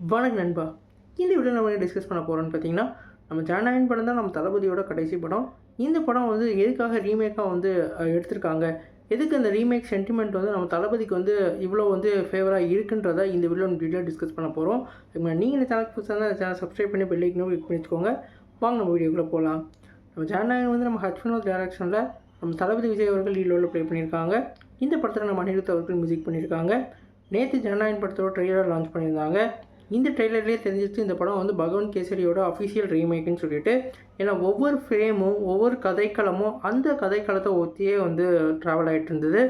வணக்கம் நண்பா. இந்த வீடியோ நம்ம டிஸ்கஸ் பண்ண போகிறோன்னு பார்த்தீங்கன்னா, நம்ம ஜனநாயகன் படம் தான் நம்ம தளபதியோட கடைசி படம். இந்த படம் வந்து எதுக்காக ரீமேக்காக வந்து எடுத்திருக்காங்க, எதுக்கு அந்த ரீமேக் சென்டிமெண்ட் வந்து நம்ம தளபதிக்கு வந்து இவ்வளோ வந்து ஃபேவராக இருக்குன்றதை இந்த வீடியோ டிஸ்கஸ் பண்ண போகிறோம். நீங்கள் இந்த சேனலுக்கு புதுசாக இருந்தால் அந்த சேனல் சப்ஸ்கிரைப் பண்ணி பெல் ஐக்கனும் கிளிக் பண்ணி வச்சுக்கோங்க. வாங்க நம்ம வீடியோக்குள்ளே போகலாம். நம்ம ஜனநாயகன் வந்து நம்ம ஹச்வினோத் டைரக்ஷனில் நம்ம தளபதி விஜய் அவர்கள் லீட் ரோலில் ப்ளே பண்ணியிருக்காங்க. இந்த படத்தில் நம்ம அனிருத் அவர்கள் மியூசிக் பண்ணியிருக்காங்க. நேற்று ஜனநாயகன் படத்தோட ட்ரெய்லர் லான்ச் பண்ணியிருந்தாங்க. இந்த ட்ரெய்லர்லேயே தெரிஞ்சிச்சு இந்த படம் வந்து பகவன் கேசரியோட அஃபிஷியல் ரீமேக்குன்னு சொல்லிட்டு. ஏன்னா ஒவ்வொரு ஃப்ரேமும் ஒவ்வொரு கதைக்களமும் அந்த கதைக்களத்தை ஒத்தியே வந்து ட்ராவல் ஆகிட்டு இருந்தது.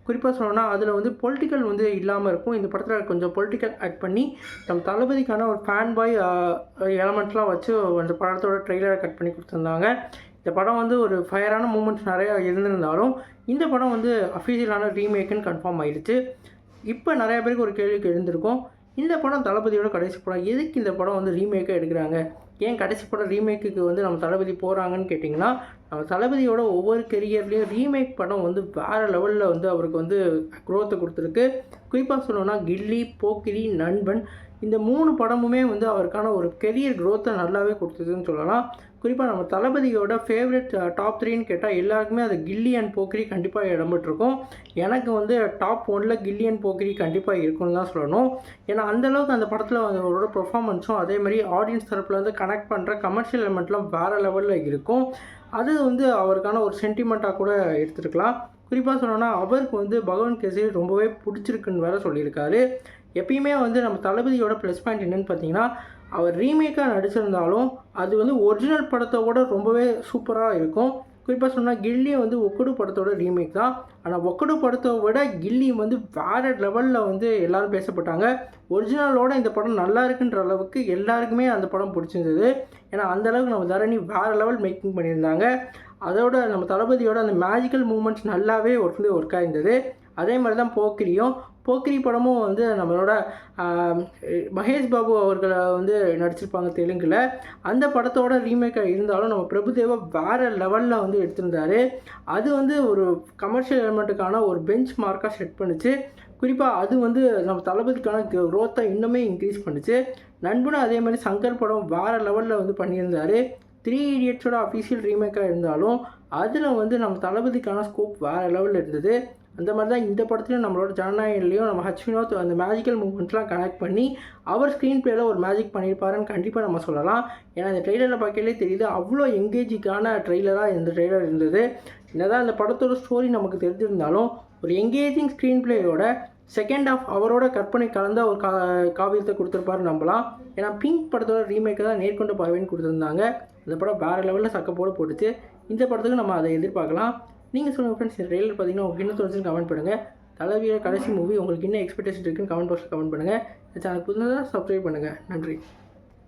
குறிப்பாக சொல்லணும்னா அதில் வந்து பொலிட்டிக்கல் வந்து இல்லாமல் இருக்கும். இந்த படத்தில் கொஞ்சம் பொலிட்டிக்கல் ஆட் பண்ணி நம்ம தளபதிக்கான ஒரு ஃபேன் பாய் எலமெண்ட்லாம் வச்சு அந்த படத்தோட ட்ரெய்லரை கட் பண்ணி கொடுத்துருந்தாங்க. இந்த படம் வந்து ஒரு ஃபயரான மூமெண்ட்ஸ் நிறையா இருந்திருந்தாலும் இந்த படம் வந்து அஃபிஷியலான ரீமேக்குன்னு கன்ஃபார்ம் ஆகிடுச்சு. இப்போ நிறையா பேருக்கு ஒரு கேள்விக்கு எழுந்திருக்கும், இந்த படம் தளபதியோட கடைசி படம், எதுக்கு இந்த படம் வந்து ரீமேக்காக எடுக்கிறாங்க, ஏன் கடைசி படம் ரீமேக்குக்கு வந்து நம்ம தளபதி போகிறாங்கன்னு கேட்டிங்கன்னா, நம்ம தளபதியோட ஒவ்வொரு கெரியர்லேயும் ரீமேக் படம் வந்து வேறு லெவலில் வந்து அவருக்கு வந்து க்ரோத்தை கொடுத்துருக்கு. குறிப்பாக சொல்லணும்னா கில்லி, போக்கிரி, நண்பன் இந்த 3 படமுமே வந்து அவருக்கான ஒரு கெரியர் க்ரோத்தை நல்லாவே கொடுத்ததுன்னு சொல்லலாம். குறிப்பாக நம்ம தளபதியோட ஃபேவரட் டாப் 3ன்னு கேட்டால் எல்லாருக்குமே அது கில்லி அண்ட் போக்கிரி கண்டிப்பாக இடம்பெற்றிருக்கும். எனக்கு வந்து டாப் 1ல் கில்லி அண்ட் போக்கிரி கண்டிப்பாக இருக்குன்னு தான் சொல்லணும். ஏன்னா அந்தளவுக்கு அந்த படத்தில் அவரோட பெர்ஃபார்மன்ஸும் அதேமாதிரி ஆடியன்ஸ் தரப்பில் வந்து கனெக்ட் பண்ணுற கமர்ஷியல் எலிமெண்ட்லாம் வேறு லெவலில் இருக்கும். அது வந்து அவருக்கான ஒரு சென்டிமெண்ட்டாக கூட எடுத்துருக்கலாம். குறிப்பாக சொல்லணும்னா அவருக்கு வந்து பகவன் கேசரி ரொம்பவே பிடிச்சிருக்குன்னு வேறு சொல்லியிருக்காரு. எப்பயுமே வந்து நம்ம தளபதியோட ப்ளஸ் பாயிண்ட் என்னென்னு பார்த்தீங்கன்னா, அவர் ரீமேக்காக நடிச்சிருந்தாலும் அது வந்து ஒரிஜினல் படத்தோட ரொம்பவே சூப்பராக இருக்கும். குறிப்பாக சொன்னால் கில்லி வந்து ஒக்கடு படத்தோட ரீமேக் தான். ஆனால் ஒக்கடு படத்தை விட கில்லி வந்து வேறு லெவலில் வந்து எல்லோரும் பேசப்பட்டாங்க. ஒரிஜினலோட இந்த படம் நல்லா இருக்குன்ற அளவுக்கு எல்லாருக்குமே அந்த படம் பிடிச்சிருந்தது. ஏன்னா அந்தளவுக்கு நம்ம தரணி வேறு லெவல் மேக்கிங் பண்ணியிருந்தாங்க. அதோட நம்ம தளபதியோட அந்த மேஜிக்கல் மூமெண்ட்ஸ் நல்லாவே ஒர்க் ஆகிருந்தது. அதே மாதிரி தான் போக்கிரி படமும் வந்து நம்மளோட மகேஷ் பாபு அவர்களை வந்து நடிச்சிருப்பாங்க தெலுங்கில். அந்த படத்தோட ரீமேக்காக இருந்தாலும் நம்ம பிரபுதேவா வேறு லெவலில் வந்து எடுத்திருந்தார். அது வந்து ஒரு கமர்ஷியல் எலிமெண்ட்டுக்கான ஒரு பெஞ்ச் மார்க்காக செட் பண்ணிச்சு. குறிப்பாக அது வந்து நம்ம தளபதிக்கான க்ரோத்தை இன்னுமே இன்க்ரீஸ் பண்ணிச்சு. நண்பனும் அதே மாதிரி சங்கர் படம் வேறு லெவலில் வந்து பண்ணியிருந்தார். 3 இடியட்ஸோட அஃபிஷியல் ரீமேக்காக இருந்தாலும் அதில் வந்து நம்ம தளபதிக்கான ஸ்கோப் வேறு லெவலில் இருந்தது. அந்த மாதிரி தான் இந்த படத்துலையும் நம்மளோட ஜனநாயகன்லேயும் நம்ம ஹச்வினோத் அந்த மேஜிக்கல் மூமெண்ட்ஸ்லாம் கனெக்ட் பண்ணி அவர் ஸ்க்ரீன் பிளேயில் ஒரு மேஜிக் பண்ணியிருப்பாருன்னு கண்டிப்பாக நம்ம சொல்லலாம். ஏன்னா இந்த ட்ரெய்லரில் பார்க்கலே தெரியுது அவ்வளோ எங்கேஜிக்கான ட்ரெய்லராக இந்த ட்ரெய்லர் இருந்தது. என்னதான் இந்த படத்தோட ஸ்டோரி நமக்கு தெரிஞ்சிருந்தாலும் ஒரு எங்கேஜிங் ஸ்க்ரீன் பிளேயோட செகண்ட் ஆஃப் அவரோட கற்பனை கலந்த ஒரு காவியத்தை கொடுத்துருப்பாரு நம்பலாம். ஏன்னா பிங்க் படத்தோட ரீமேக்கை தான் நேர்கொண்ட பார்வைன்னு கொடுத்துருந்தாங்க. இந்த படம் வேறு லெவலில் சக்கப்போடு போட்டுச்சு. இந்த படத்துக்கு நம்ம அதை எதிர்பார்க்கலாம். நீங்கள் சொல்லுங்கள் ஃப்ரெண்ட்ஸ், இந்த ட்ரெய்லர் பார்த்தீங்கன்னா உங்களுக்கு என்ன தோணுச்சுன்னு கமெண்ட் பண்ணுங்கள். தளபதியோட கடைசி மூவி உங்களுக்கு என்ன எக்ஸ்பெக்டேஷன் இருக்குன்னு கமெண்ட் பாக்ஸில் கமெண்ட் பண்ணுங்கள். இந்த சேனல் புதுசாக சப்ஸ்கிரைப் பண்ணுங்கள். நன்றி.